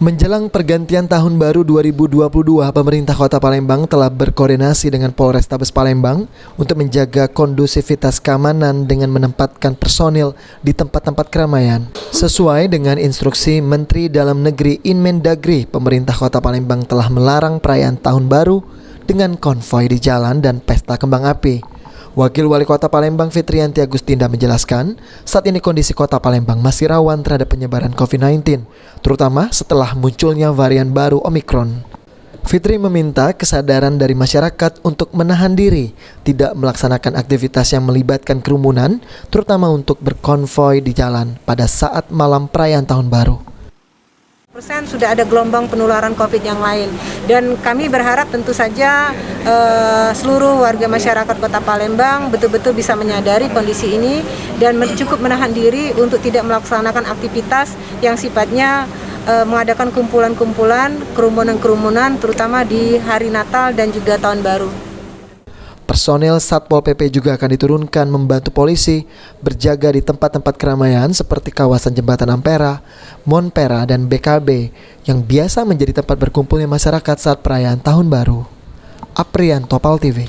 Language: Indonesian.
Menjelang pergantian tahun baru 2022, pemerintah Kota Palembang telah berkoordinasi dengan Polrestabes Palembang untuk menjaga kondusivitas keamanan dengan menempatkan personil di tempat-tempat keramaian. Sesuai dengan instruksi Menteri Dalam Negeri Inmendagri, pemerintah Kota Palembang telah melarang perayaan tahun baru dengan konvoi di jalan dan pesta kembang api. Wakil Wali Kota Palembang Fitriyanti Agustinda menjelaskan, saat ini kondisi Kota Palembang masih rawan terhadap penyebaran COVID-19, terutama setelah munculnya varian baru Omikron. Fitri meminta kesadaran dari masyarakat untuk menahan diri, tidak melaksanakan aktivitas yang melibatkan kerumunan, terutama untuk berkonvoi di jalan pada saat malam perayaan Tahun Baru. Sudah ada gelombang penularan COVID yang lain, dan kami berharap tentu saja seluruh warga masyarakat Kota Palembang betul-betul bisa menyadari kondisi ini dan cukup menahan diri untuk tidak melaksanakan aktivitas yang sifatnya mengadakan kumpulan-kumpulan, kerumunan-kerumunan, terutama di hari Natal dan juga Tahun Baru. Personel Satpol PP juga akan diturunkan membantu polisi berjaga di tempat-tempat keramaian seperti kawasan Jembatan Ampera, Monpera, dan BKB yang biasa menjadi tempat berkumpulnya masyarakat saat perayaan Tahun Baru. Aprianto, PAL TV.